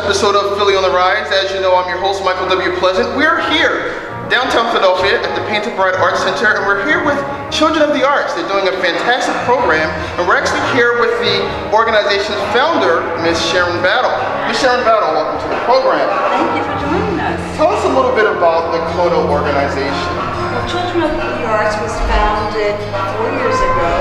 episode of Philly on the Rise. As you know, I'm your host, Michael W. Pleasant. We're here, downtown Philadelphia, at the Painted Bride Arts Center, and we're here with Children of the Arts. They're doing a fantastic program, and we're actually here with the organization's founder, Ms. Sharon Battle. Ms. Sharon Battle, welcome to the program. Thank you for joining us. Tell us a little bit about the COTA organization. Well, Children of the Arts was founded 4 years ago,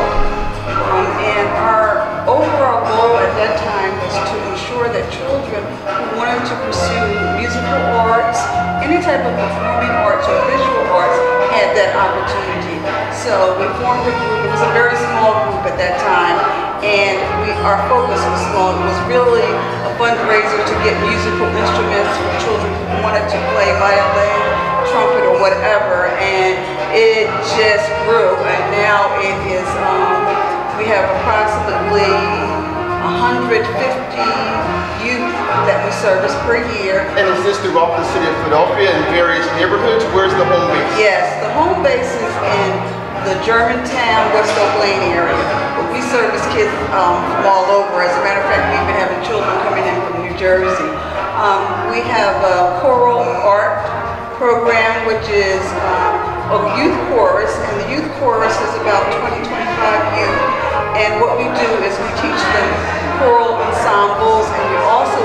and our overall goal at that time was to ensure that children who wanted to pursue musical arts, any type of performing arts or visual arts, had that opportunity. So we formed a group. It was a very small group at that time, and our focus was small. It was really a fundraiser to get musical instruments for children who wanted to play violin, trumpet, or whatever, and it just grew, and now it is, we have approximately 150 youth that we service per year. And is this throughout the city of Philadelphia in various neighborhoods? Where's the home base? Yes, the home base is in the Germantown, West Oak Lane area. But we service kids from all over. As a matter of fact, we've been having children coming in from New Jersey. We have a choral art program, which is a youth chorus, and the youth chorus is about 20-25 youth. And what we do is we teach them choral ensembles, and we also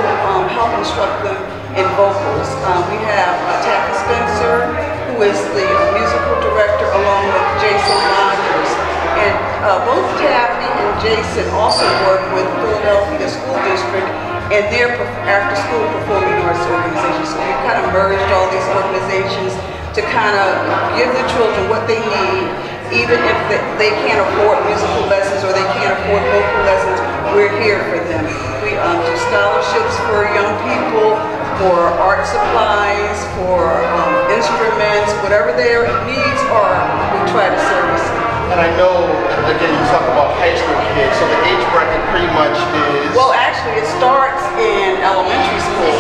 help instruct them in vocals. We have Taffy Spencer, who is the musical director, along with Jason Rogers. And both Taffy and Jason also work with Philadelphia School District and their after-school performing arts organization. So we've kind of merged all these organizations to kind of give the children what they need. Even if they can't afford musical lessons or they can't afford vocal lessons, we're here for them. We do scholarships for young people, for art supplies, for instruments, whatever their needs are, we try to service them. And I know, again, you talk about high school kids, so the age bracket pretty much is... Well, actually, it starts in elementary school.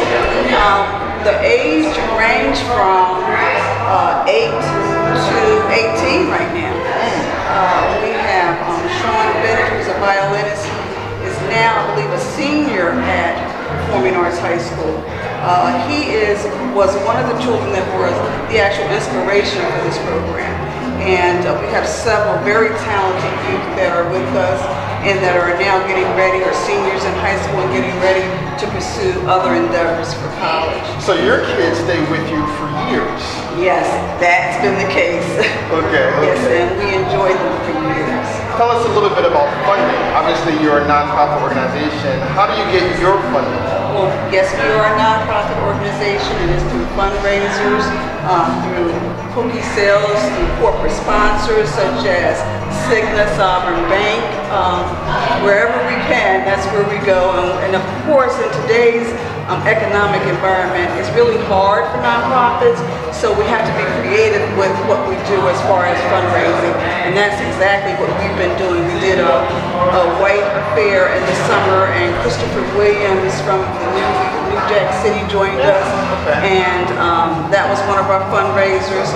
The age range from 8 to 18 right now. We have Sean Bennett, who's a violinist. He is now, I believe, a senior at Performing Arts High School. He was one of the children that was the actual inspiration for this program. And we have several very talented youth that are with us and that are now getting ready, or seniors in high school and getting ready to pursue other endeavors for college. So your kids stay with you for years? Yes, that's been the case. Okay. Yes, and we enjoy them for years. Tell us a little bit about funding. Obviously, you're a nonprofit organization. How do you get your funding? Well, yes, we are a nonprofit organization, and it's through fundraisers, through cookie sales, through corporate sponsors such as Cigna, Sovereign Bank. Wherever we can, that's where we go. And of course, in today's economic environment, it's really hard for nonprofits, so we have to be creative with what we do as far as fundraising, and that's exactly what we've been doing. We did a white affair in the summer, and Christopher Williams from the New Jack City joined us, and that was one of our fundraisers.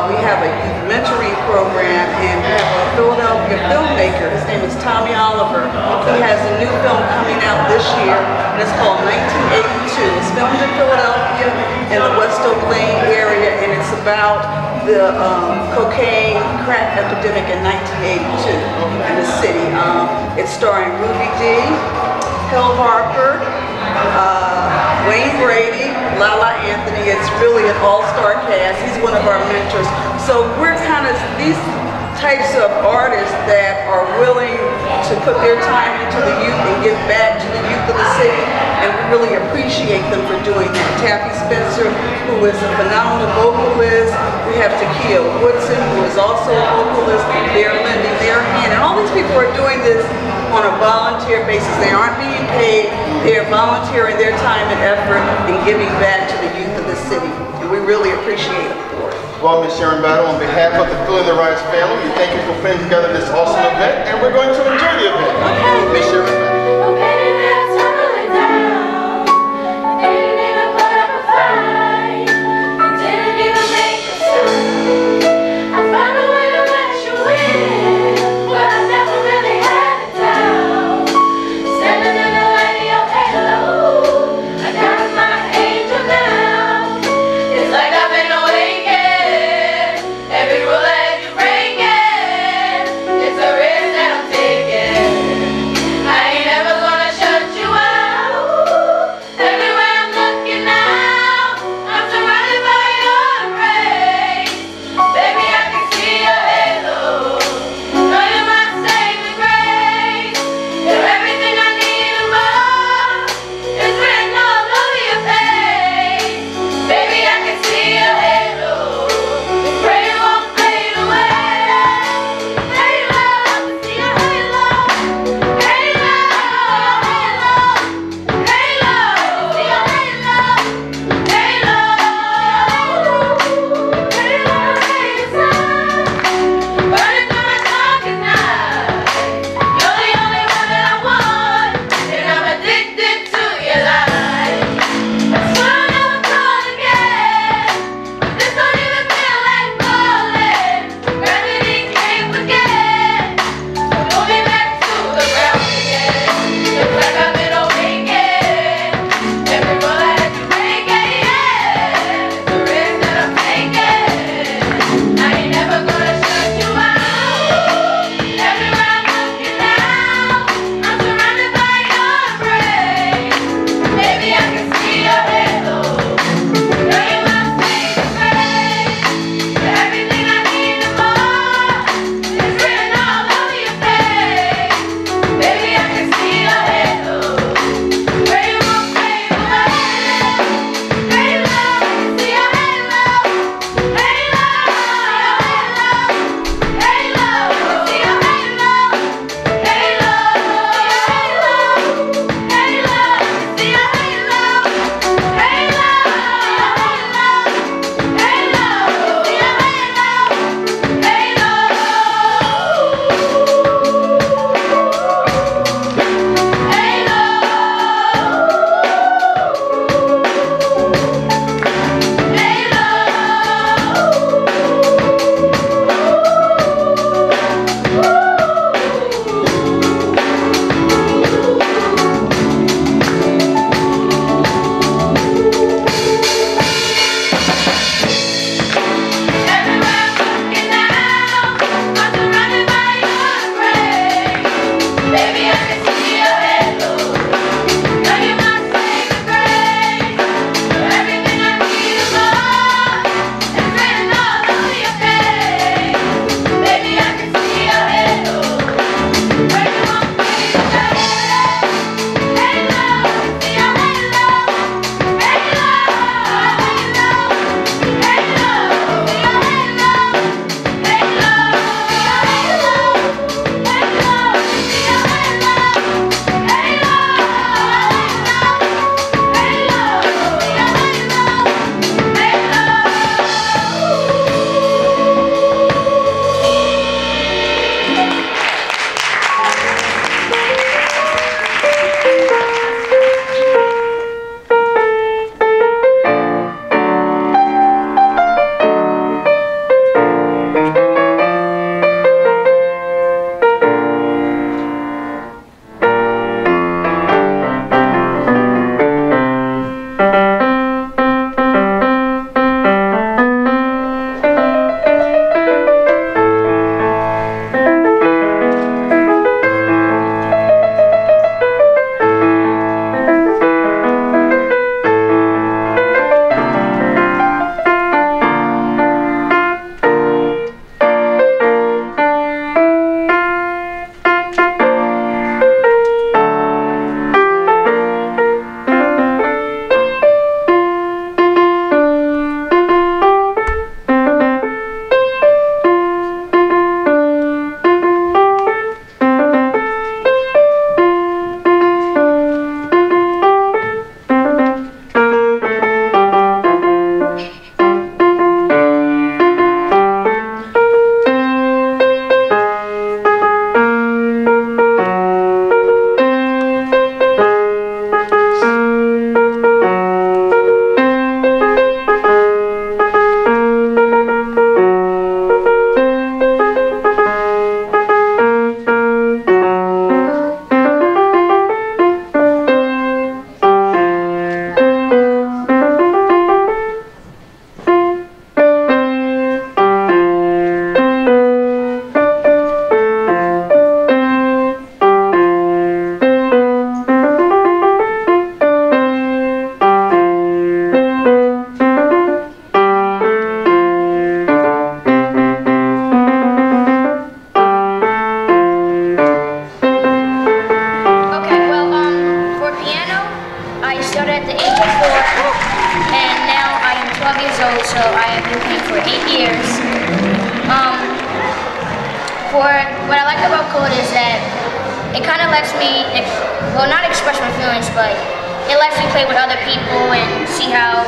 We have a youth mentoring program, and we have a Philadelphia filmmaker. His name is Tommy Oliver. He has a new film coming out this year, and it's called 1982. It's filmed in Philadelphia in the West Oak Lane area, and it's about the cocaine crack epidemic in 1982 in the city. It's starring Ruby Dee, Hill Harper, Wayne Brady, Lala Anthony. It's really an all-star cast. He's one of our mentors. So we're kind of these types of artists that are willing to put their time into the youth and give back to the youth of the city, and we really appreciate them for doing that. Taffy Spencer, who is a phenomenal vocalist. We have Takia Woodson, who is also a vocalist. They're lending their hand, and all these people are doing this on a volunteer basis. They aren't being paid. They're volunteering their time and effort and giving back to the youth of the city, and we really appreciate them for it. Well, Ms. Sharon Battle, on behalf of the Philly on the Rise family, we thank you for putting together this awesome event, and we're going to enjoy the event. Okay. Ms. Sharon Battle. I got started at the age of 4, and now I am 12 years old, so I have been playing for 8 years. What I like about COTA is that it kind of lets me, well, not express my feelings, but it lets me play with other people and see how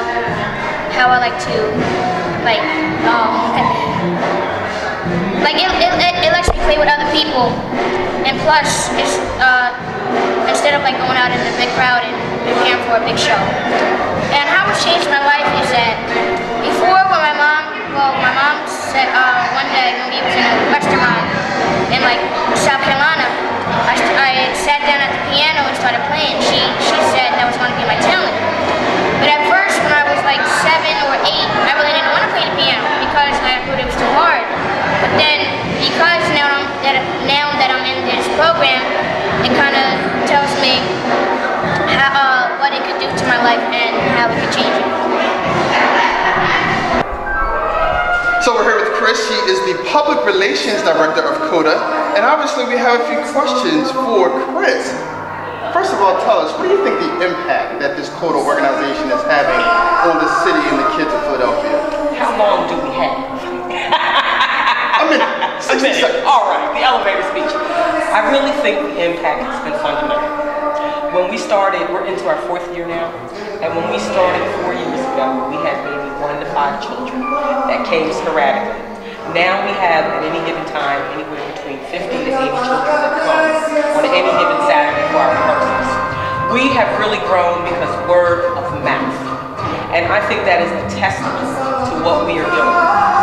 I like to, it lets me play with other people, and plus, it's, instead of going out in the big crowd and preparing for a big show. And how it's changed my life is that before, when my mom said one day when we was in a restaurant in South Carolina, I sat down at the piano and started playing. She said that was going to be my talent. But at first, when I was 7 or 8, I really didn't want to play the piano because I thought it was too hard. But then, because now that I'm in this program, it kind of tells me what it could do to my life and how it could change it. So we're here with Chris. She is the Public Relations Director of COTA, and obviously we have a few questions for Chris. First of all, tell us, what do you think the impact that this COTA organization is having on the city and the kids of Philadelphia? How long do we have? A minute. 60 seconds. All right, the elevator speech. I really think the impact has been fundamental. When we started, we're into our 4th year now, and when we started 4 years ago, we had maybe 1 to 5 children that came sporadically. Now we have, at any given time, anywhere between 50 to 80 children that come on any given Saturday for our rehearsals. We have really grown because word of mouth. And I think that is a testament to what we are doing.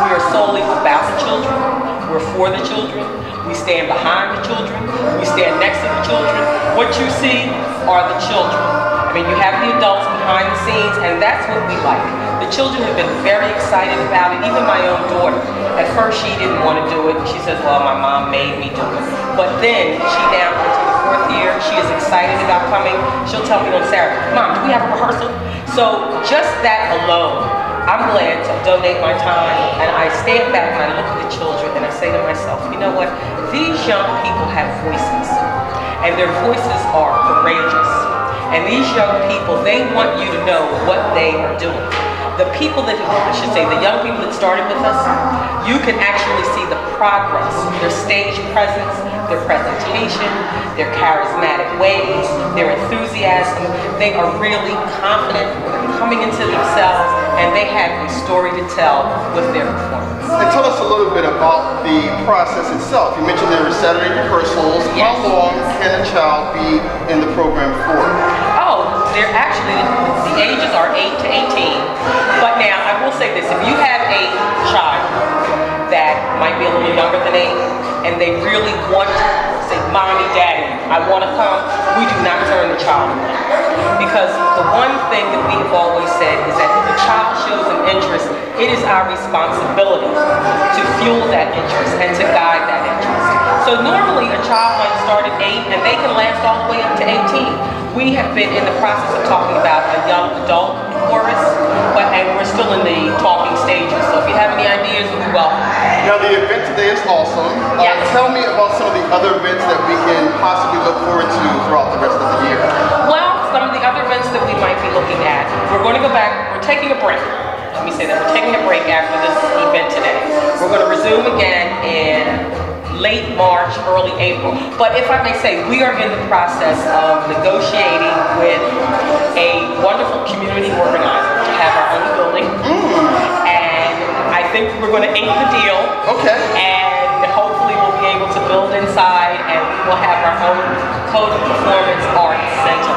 We are solely about the children. We're for the children. We stand behind the children. We stand next to the children. What you see are the children. I mean, you have the adults behind the scenes, and that's what we like. The children have been very excited about it. Even my own daughter. At first, she didn't want to do it. She says, well, my mom made me do it. But then, she now into the 4th year. She is excited about coming. She'll tell me on Saturday, Mom, do we have a rehearsal? So, just that alone, I'm glad to donate my time, and I stand back and I look at the children and I say to myself, you know what? These young people have voices, and their voices are courageous. And these young people, they want you to know what they are doing. The people that, I should say, the young people that started with us, you can actually see the progress, their stage presence, their presentation, their charismatic ways, their enthusiasm. They are really confident, coming into themselves, and they have a story to tell with their performance. And tell us a little bit about the process itself. You mentioned there were Saturday rehearsals. Yes. How long can a child be in the program for? Oh, they're actually, the ages are 8 to 18. But now, I will say this, if you have a child that might be a little younger than 8, and they really want to say, Mommy, Daddy, I want to come, we do not turn the child away. Because the one thing that we have always said is that if a child shows an interest, it is our responsibility to fuel that interest and to guide that interest. So normally a child might start at 8 and they can last all the way up to 18. We have been in the process of talking about a young adult chorus, and we're still in the talking stages. So if you have any ideas, we're welcome. Now the event today is awesome. Yes. Tell me about some of the other events that we can possibly look forward to throughout the rest of the year. Well, some of the other events that we might be looking at, we're going to go back, we're taking a break. Let me say that, we're taking a break after this event today. We're going to resume again in late March, early April. But if I may say, we are in the process of negotiating with a wonderful community organizer to have our own building. And I think we're going to ink the deal. Okay. And hopefully we'll be able to build inside, and we will have our own COTA Performance Arts Center.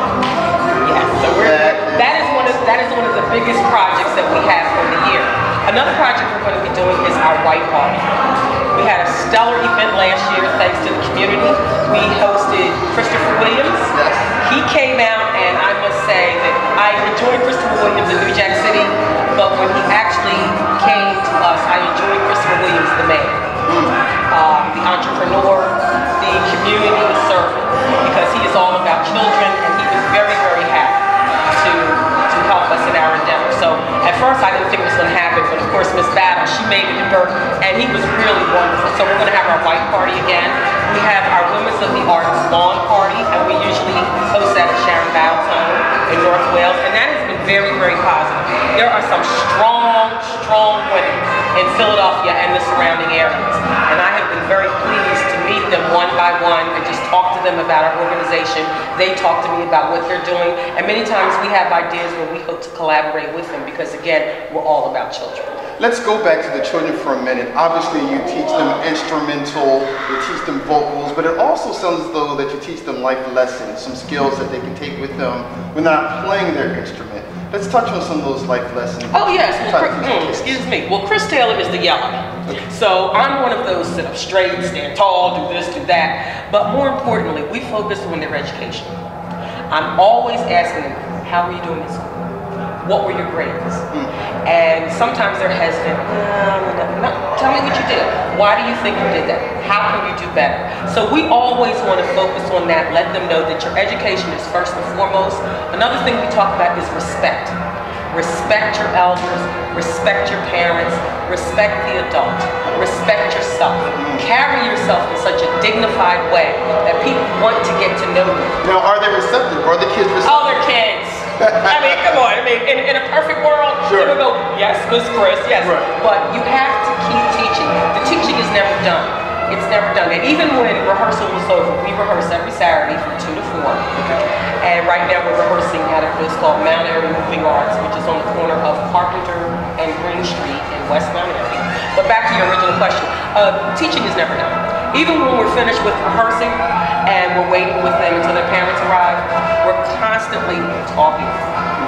Yes, so that is one of the biggest projects that we have for the year. Another project we're going to be doing is our White Party. We had a stellar event last year thanks to the community. We hosted Christopher Williams. Yes. He came out, and I must say that I enjoyed Christopher Williams in New Jack City, but when he actually came to us, I enjoyed Christopher Williams, the man. The entrepreneur, the community servant, because he is all about children, and he was very, very happy to help us in our endeavor. So at first I didn't think it was going to happen, but of course Miss Battle, she made it work, and he was really wonderful. So we're going to have our White Party again. We have our Women's of the Arts Lawn Party, and we usually host that at Sharon Bowles home in North Wales. there are some strong women in Philadelphia and the surrounding areas. And I have been very pleased to meet them one by one and just talk to them about our organization. They talk to me about what they're doing. And many times we have ideas where we hope to collaborate with them because, again, we're all about children. Let's go back to the children for a minute. Obviously, you teach them instrumental, you teach them vocals, but it also sounds as though that you teach them life lessons, some skills that they can take with them when they're not playing their instrument. Let's touch on some of those life lessons. Oh yes, excuse me. Well, Chris Taylor is the yeller. Okay. So I'm one of those sit up straight, stand tall, do this, do that. But more importantly, we focus on their education. I'm always asking them, how are you doing in school? What were your grades? And sometimes they're hesitant. Tell me what you did. Why do you think you did that? How can you do better? So we always want to focus on that, let them know that your education is first and foremost. Another thing we talk about is respect. Respect your elders, respect your parents, respect the adult, respect yourself. Carry yourself in such a dignified way that people want to get to know you. Now, are they receptive? Are the kids receptive? Oh, they're kids. I mean, come on. I mean, in a perfect world, sure, they would go, yes, Miss Chris, yes. Right. But you have to keep teaching. The teaching is never done. It's never done. And even when rehearsal was over, we rehearse every Saturday from 2 to 4. Okay. And right now we're rehearsing at a place called Mount Airy Moving Arts, which is on the corner of Carpenter and Green Street in West Mount Airy. But back to your original question, teaching is never done. Even when we're finished with rehearsing and we're waiting with them until their parents arrive, we're constantly talking,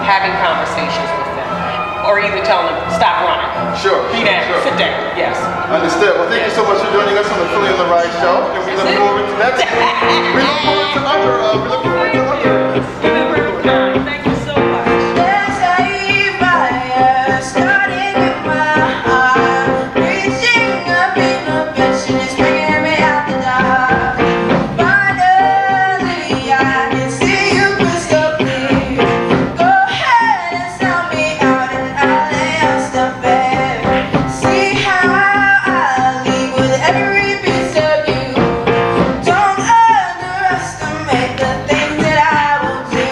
having conversations with them, or either telling them, stop running. Sure. Be down, sure. sit down, yes. Understood. Well, thank you so much for joining us on the Philly on the Ride show. And we look forward to next week. We look forward to other, Thank you so much. There's a fire starting in my heart, reaching a big passion is bringing me out the dark. Finally, I can see you crystal clear. Go ahead and sell me out, and I'll lay out stuff bare. See how I leave with every piece of you. Don't underestimate the things that I will do.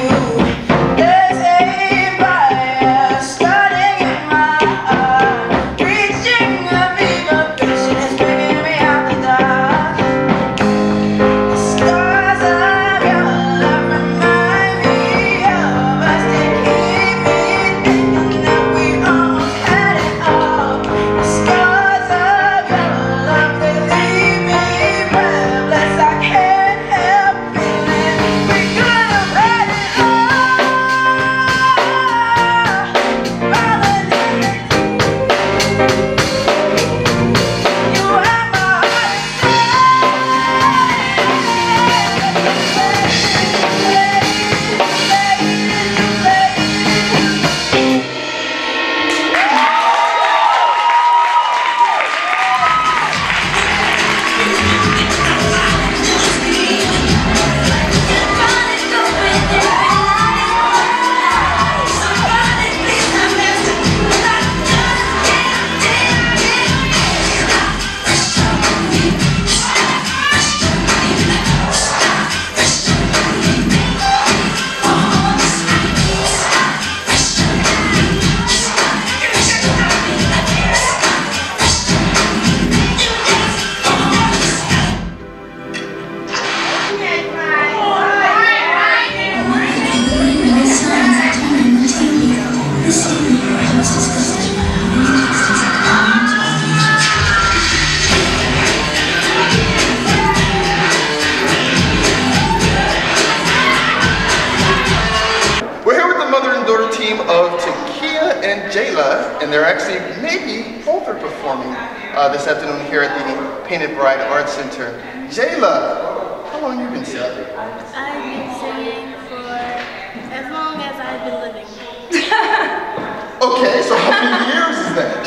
There's a fire starting in my heart, reaching a fever pitch and it's bringing me out the dark. The stars of your love remind me of us. They keep me thinking that we almost had it all. The scars of your love, they leave me breathless. I can't help feeling we could have had it all. Falling in the deep, you have my We're here with the mother and daughter team of Takia and Jayla, and they're actually maybe both are performing this afternoon here at the Painted Bride Art Center. Jayla, how long have you been singing? I've been singing for as long as I've been living. Okay, so how many years is that?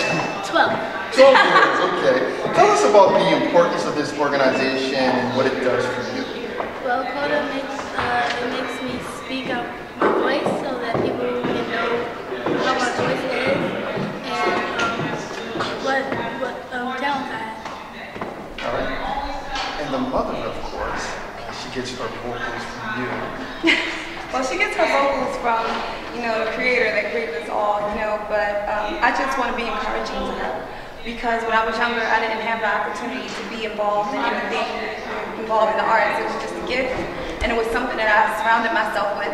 12. 12 years, okay. Tell us about the importance of this organization and what it does for you. Well, COTA makes me speak out my voice so that people can know how my voice is and what talent I have. All right. And the mother, of course, she gets her vocals from you. Well, she gets her vocals from, you know, the creator that created us all, you know, but I just want to be encouraging to her. Because when I was younger, I didn't have the opportunity to be involved in anything involved in the arts. It was just a gift, and it was something that I surrounded myself with.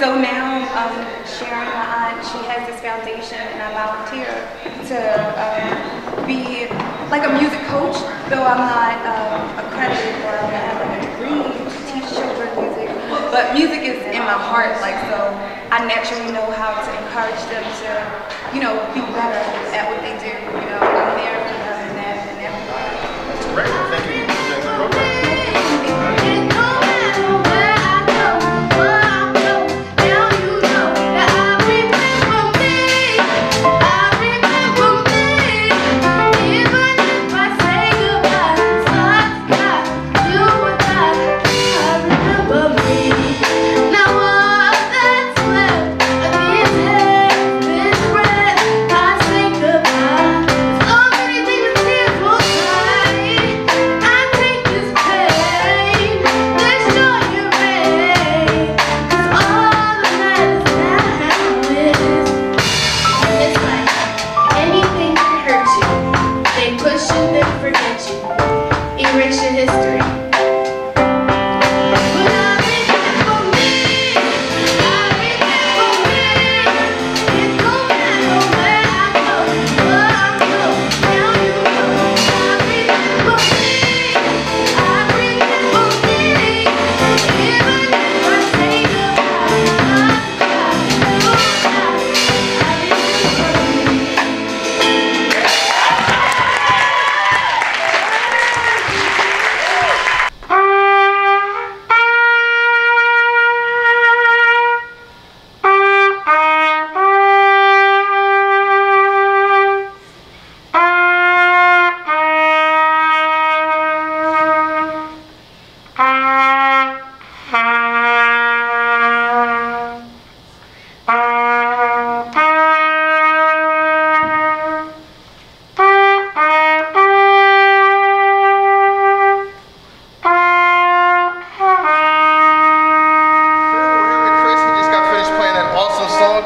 So now, Sharon, my aunt, she has this foundation, and I volunteer to be like a music coach, though I'm not accredited or I don't have like a degree to teach children music. But music is in my heart, like, so I naturally know how to encourage them to, you know, be better at what they do. You know, I'm there for them in that regard. Great, thank you.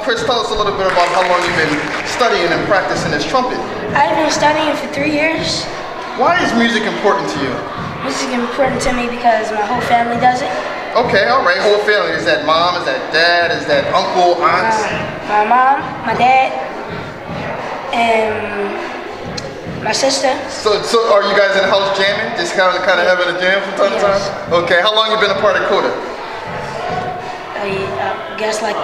Chris, tell us a little bit about how long you've been studying and practicing this trumpet. I've been studying for 3 years. Why is music important to you? Music is important to me because my whole family does it. Okay, all right, whole family. Is that mom, is that dad, is that uncle, aunts? My mom, my dad, and my sister. So are you guys in the house jamming? Just kind of having a jam from time to time? Okay, how long you been a part of COTA? I guess like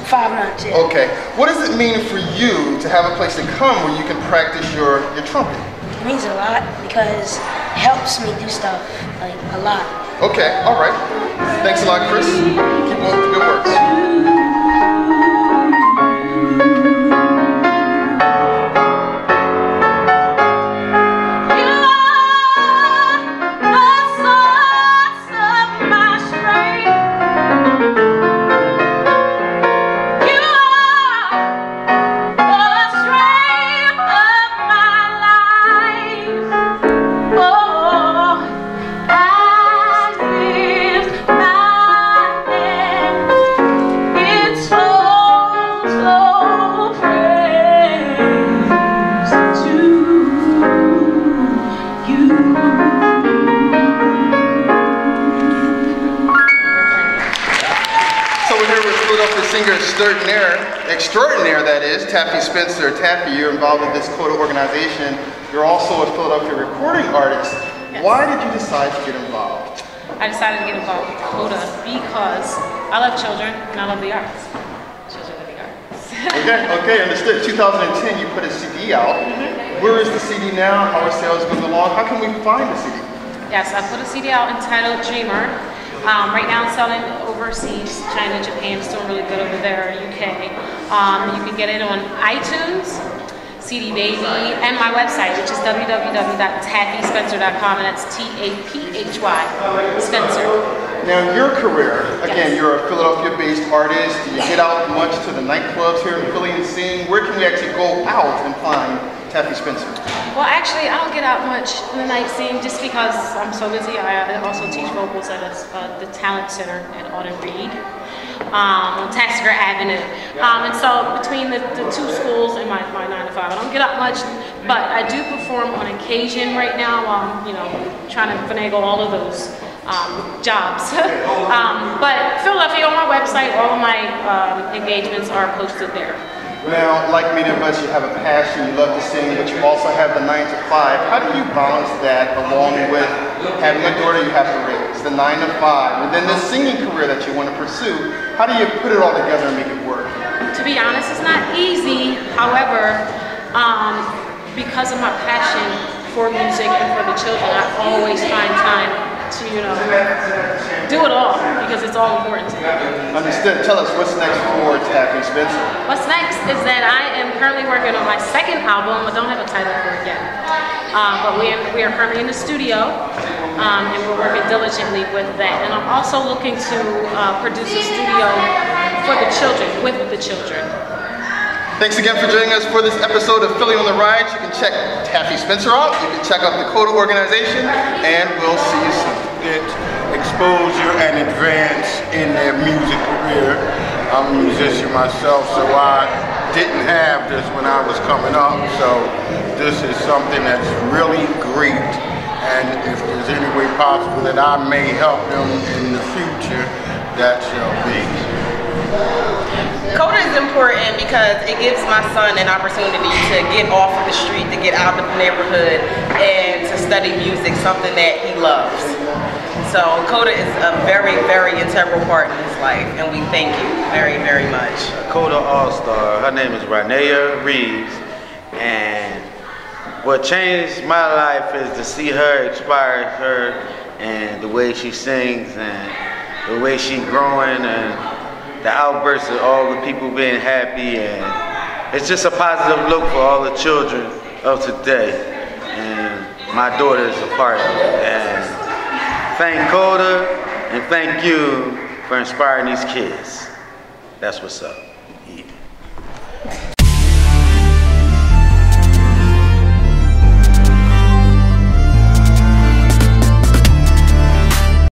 5 months. Yeah. Okay, what does it mean for you to have a place to come where you can practice your trumpet? It means a lot because it helps me do stuff, like a lot. Okay, all right. Thanks a lot, Chris. Keep on with the good work. Singer extraordinaire that is, Taffy Spencer. Taffy, you're involved with this COTA organization. You're also a Philadelphia recording artist. Yes. Why did you decide to get involved? I decided to get involved with COTA because I love children and I love the arts. Children of the arts. Okay, understood. 2010, you put a CD out. Where is the CD now? How are sales going along? How can we find the CD? Yes, I put a CD out entitled Dreamer. Right now I'm selling overseas, China, Japan, still really good over there, UK. You can get it on iTunes, CD Baby, and my website, which is www.taffyspencer.com, and that's T-A-P-H-Y, Spencer. Now your career, again, you're a Philadelphia-based artist. Do you get out much to the nightclubs here in Philly and sing? Where can we actually go out and find Taffy Spencer? Well, actually, I don't get out much in the night scene just because I'm so busy. I also teach vocals at the Talent Center at Auden Reed. on Tasker Avenue. And so between the two schools and my 9 to 5, I don't get up much, but I do perform on occasion right now while I'm, you know, trying to finagle all of those jobs. But Philadelphia, on my website, all of my engagements are posted there. Now, like many of us, you have a passion, you love to sing, but you also have the 9 to 5. How do you balance that along with having a daughter you have to raise, the 9 to 5, and then the singing career that you want to pursue? How do you put it all together and make it work? To be honest, it's not easy. However, because of my passion for music and for the children, I always find time to, you know, do it all because it's all important to me. Understood. Tell us what's next for Taffy Spencer. What's next is that I am currently working on my second album. I don't have a title for it yet. But we are currently in the studio and we're working diligently with that. And I'm also looking to produce a studio for the children, with the children. Thanks again for joining us for this episode of Philly on the Ride. You can check Taffy Spencer out, you can check out the COTA organization, and we'll see you soon. Get exposure and advance in their music career. I'm a musician myself, so I didn't have this when I was coming up, so this is something that's really great, and if there's any way possible that I may help them in the future, that shall be. COTA is important because it gives my son an opportunity to get off of the street, to get out of the neighborhood, and to study music, something that he loves. So COTA is a very, very integral part in his life, and we thank you very, very much. COTA All-Star, her name is Ranea Reeves, and what changed my life is to see her, inspire her, and the way she sings, and the way she's growing, and the outbursts of all the people being happy, and it's just a positive look for all the children of today, and my daughter is a part of it. And thank COTA and thank you for inspiring these kids. That's what's up. Yeah.